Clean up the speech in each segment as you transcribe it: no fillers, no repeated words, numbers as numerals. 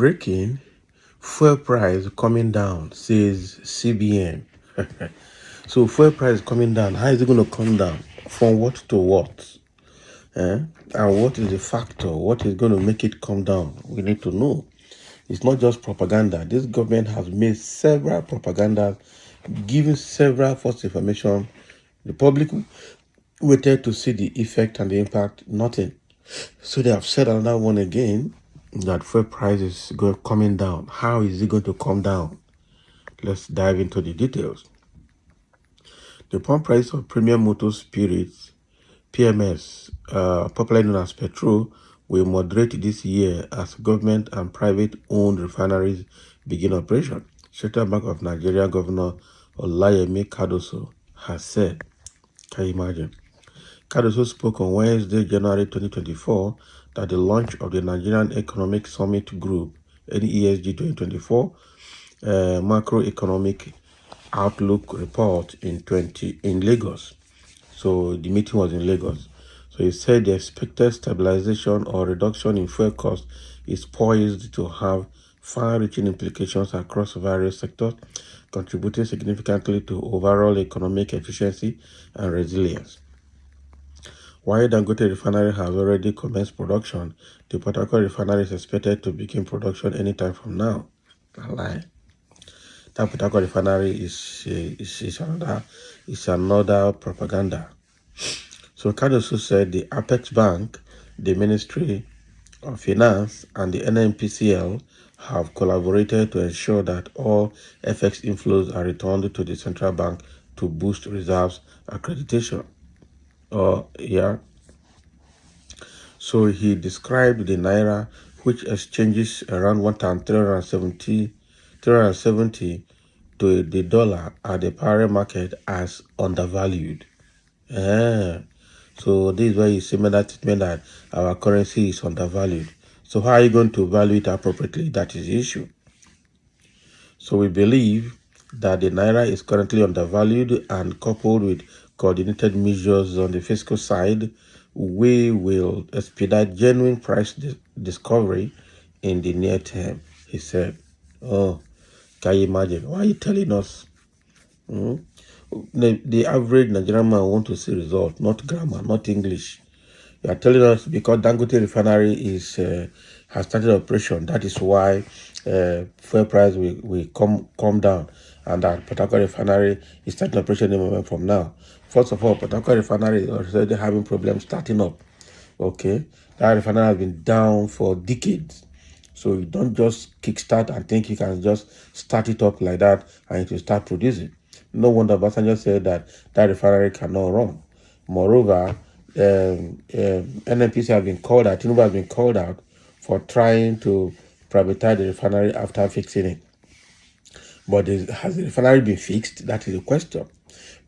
Breaking, fuel price coming down, says CBN. So fuel price coming down. How is it going to come down? From what to what? And what is the factor? What is going to make it come down? We need to know. It's not just propaganda. This government has made several propaganda, given several false information. The public waited to see the effect and the impact. Nothing. So they have said another one again, that fuel price is coming down. How is it going to come down? Let's dive into the details. The pump price of premium motor spirits, PMS, popularly known as petrol, will moderate this year as government and private-owned refineries begin operation. Central Bank of Nigeria Governor Olayemi Cardoso has said. Can you imagine? Cardoso spoke on Wednesday, January 2024, that the launch of the Nigerian Economic Summit Group, NESG 2024, macroeconomic outlook report in Lagos. So the meeting was in Lagos. So he said the expected stabilization or reduction in fuel cost is poised to have far-reaching implications across various sectors, contributing significantly to overall economic efficiency and resilience. While Dangote Refinery has already commenced production, the Port Harcourt Refinery is expected to begin production anytime from now. A lie. That Port Harcourt Refinery is another propaganda. So Cardoso said the Apex Bank, the Ministry of Finance, and the NNPCL have collaborated to ensure that all FX inflows are returned to the central bank to boost reserves accreditation. So he described the Naira, which exchanges around 1,370 to the dollar at the parallel market, as undervalued. So this is where you see that statement that our currency is undervalued. So how are you going to value it appropriately? That is the issue. So we believe that the Naira is currently undervalued, and coupled with coordinated measures on the fiscal side, we will expedite genuine price discovery in the near term, he said. Oh, can you imagine? Why are you telling us? The average Nigerian man wants to see results, not grammar, not English. You are telling us because Dangote Refinery has started operation. That is why fuel price will come down, and that Port Harcourt Refinery is starting operation any moment from now. First of all, Port Harcourt Refinery is already having problems starting up. Okay, that refinery has been down for decades. So you don't just kickstart and think you can just start it up like that and it will start producing. No wonder Obasanjo said that refinery cannot run. Moreover, NNPC have been called out, Tinubu has been called out for trying to privatize the refinery after fixing it. But has the refinery been fixed? That is the question.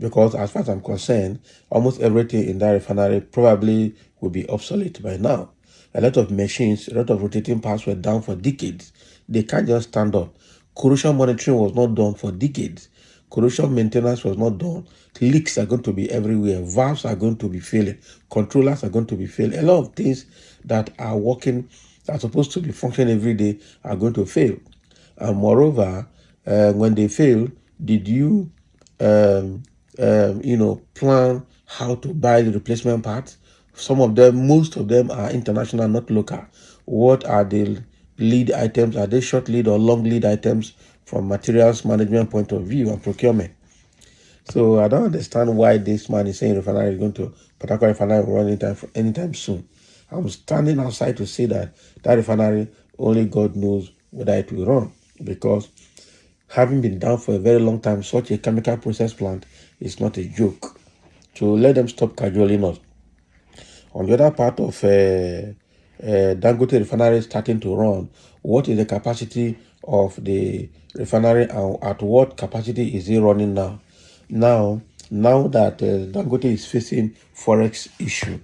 Because as far as I'm concerned, almost everything in that refinery probably will be obsolete by now. A lot of machines, a lot of rotating parts were down for decades. They can't just stand up. Corrosion monitoring was not done for decades. Corrosion maintenance was not done. Leaks are going to be everywhere. Valves are going to be failing. Controllers are going to be failing. A lot of things that are working, that are supposed to be functioning every day, are going to fail. And moreover, when they fail, did you, plan how to buy the replacement parts? Some of them, most of them are international, not local. What are the lead items? Are they short lead or long lead items from materials management point of view and procurement? So I don't understand why this man is saying refinery is going to, Port Harcourt Refinery will run anytime soon. I'm standing outside to say that refinery, only God knows whether it will run, because having been down for a very long time, such a chemical process plant is not a joke. So let them stop cajoling us. On the other part of Dangote Refinery starting to run, what is the capacity of the refinery and at what capacity is it running now? Now that Dangote is facing forex issue,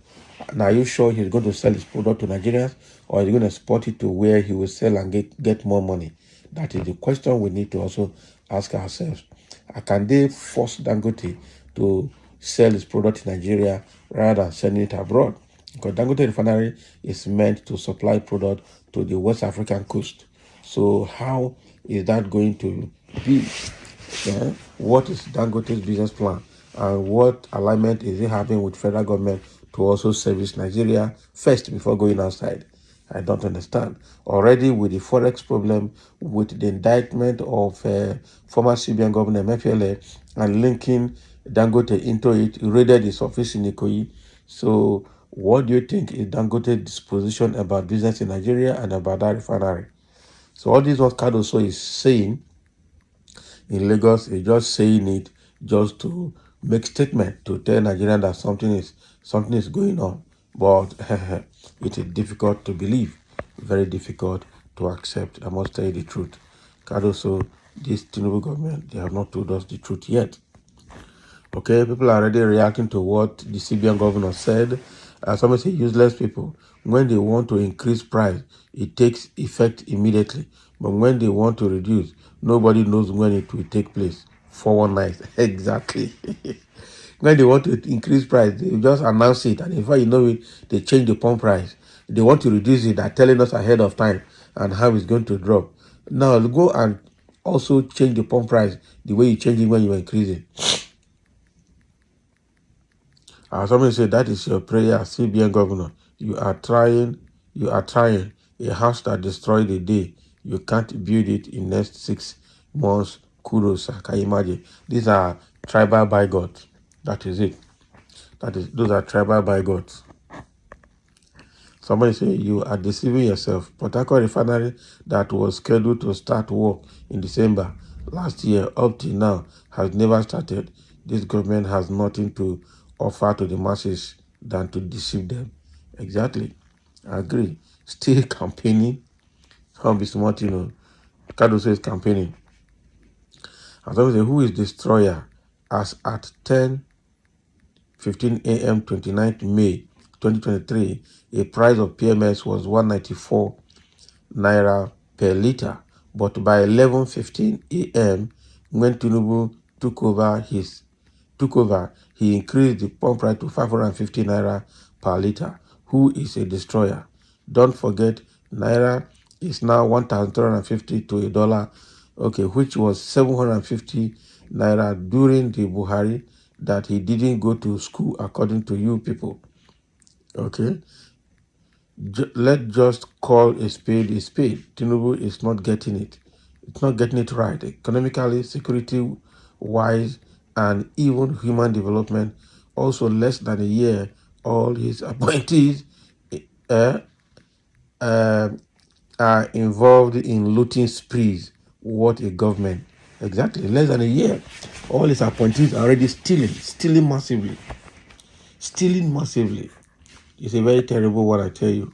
and are you sure he's going to sell his product to Nigerians, or is he going to export it to where he will sell and get more money? That is the question we need to also ask ourselves. Can they force Dangote to sell his product in Nigeria rather than sending it abroad? Because Dangote Refinery is meant to supply product to the West African coast. So how is that going to be? Yeah? What is Dangote's business plan? And what alignment is it having with federal government to also service Nigeria first before going outside? I don't understand. Already with the forex problem, with the indictment of former CBN governor Mefiele and linking Dangote into it, raided his office in Ikoyi. So what do you think is Dangote's disposition about business in Nigeria and about that refinery? So all this what Cardoso is saying in Lagos is just saying it just to make statement to tell Nigerians that something is going on. But it is difficult to believe, very difficult to accept. I must tell you the truth. Cardoso, this Tinubu government, they have not told us the truth yet. Okay, people are already reacting to what the CBN governor said. Somebody say useless people. When they want to increase price, it takes effect immediately. But when they want to reduce, nobody knows when it will take place. 419. Exactly. When they want to increase price, they just announce it. And before you know it, they change the pump price. They want to reduce it. They're telling us ahead of time and how it's going to drop. Now, go and also change the pump price the way you change it when you increase it. Somebody said that is your prayer, CBN governor. You are trying. A house that destroyed a day. You can't build it in next 6 months. Kudos, can you imagine? These are tribal bygones. That is it. Those are tribal bygones. Somebody say you are deceiving yourself. Port Harcourt refinery that was scheduled to start work in December last year up till now has never started. This government has nothing to offer to the masses than to deceive them. Exactly. I agree. Still campaigning. Can't be smart, Cardoso is campaigning. And somebody say, who is destroyer? As at 10:15 a.m. 29th May 2023, a price of PMS was 194 naira per liter. But by 11:15 a.m., when Tinubu took over, he increased the pump price to 550 naira per liter. Who is a destroyer? Don't forget, naira is now 1,350 to a dollar, okay, which was 750 naira during the Buhari that he didn't go to school, according to you people. Okay, let's just call a spade a spade. Tinubu is not getting it. It's not getting it right. Economically, security-wise, and even human development. Also, less than a year, all his appointees uh, uh, are involved in looting sprees. What a government. Exactly. Less than a year, all his appointees are already stealing massively. Stealing massively. It's a very terrible one, I tell you.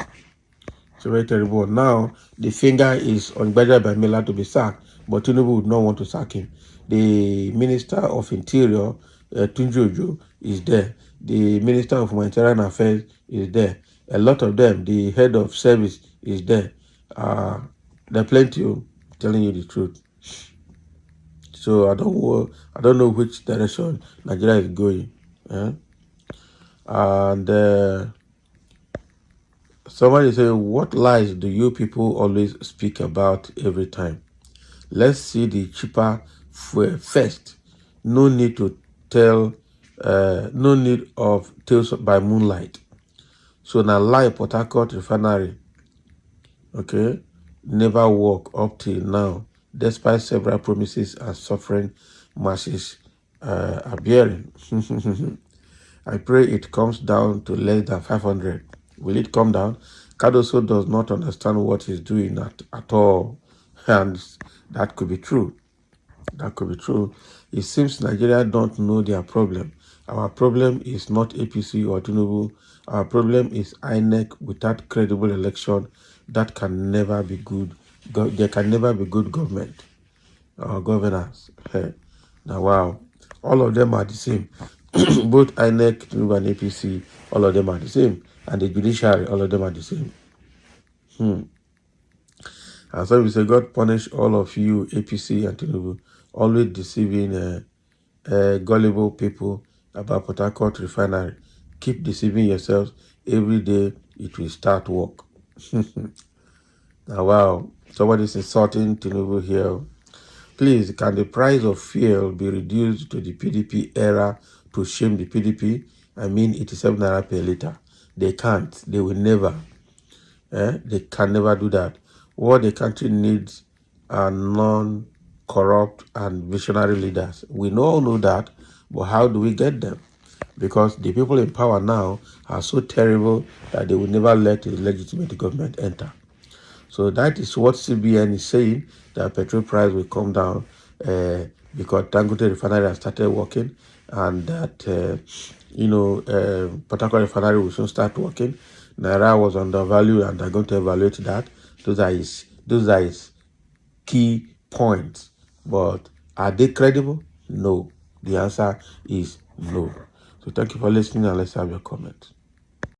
It's very terrible. Now, the finger is on Gbaja Bamila to be sacked, but Tinubu would not want to sack him. The Minister of Interior, Tunji Ojo, is there. The Minister of Humanitarian Affairs is there. A lot of them, the head of service is there. There are plenty of telling you the truth. So I don't know which direction Nigeria is going. And somebody say, what lies do you people always speak about every time? Let's see the cheaper fuel first. No need to no need of tales by moonlight. So now lie Port Harcourt refinery, okay, never work up till now, despite several promises and suffering masses are bearing. I pray it comes down to less than 500. Will it come down? Cardoso does not understand what he's doing at all. And that could be true. That could be true. It seems Nigeria don't know their problem. Our problem is not APC or Tinubu. Our problem is INEC without credible election. That can never be good. There can never be good government or governance. Now, wow. All of them are the same. Both INEC, Tinubu, and APC, all of them are the same. And the judiciary, all of them are the same. And so we say, God punish all of you, APC and Tinubu, always deceiving gullible people about Port Harcourt refinery. Keep deceiving yourselves. Every day it will start work. Now, wow. Somebody is insulting Tinubu here. Please, can the price of fuel be reduced to the PDP era to shame the PDP? I mean, 87 naira per liter. They can't. They will never. They can never do that. What the country needs are non-corrupt and visionary leaders. We all know that, but how do we get them? Because the people in power now are so terrible that they will never let a legitimate government enter. So that is what CBN is saying, that petrol price will come down because Dangote Refinery has started working, and that Port Harcourt Refinery will soon start working. Naira was undervalued, and they're going to evaluate that. Those are his key points. But are they credible? No. The answer is no. So thank you for listening, and let's have your comment.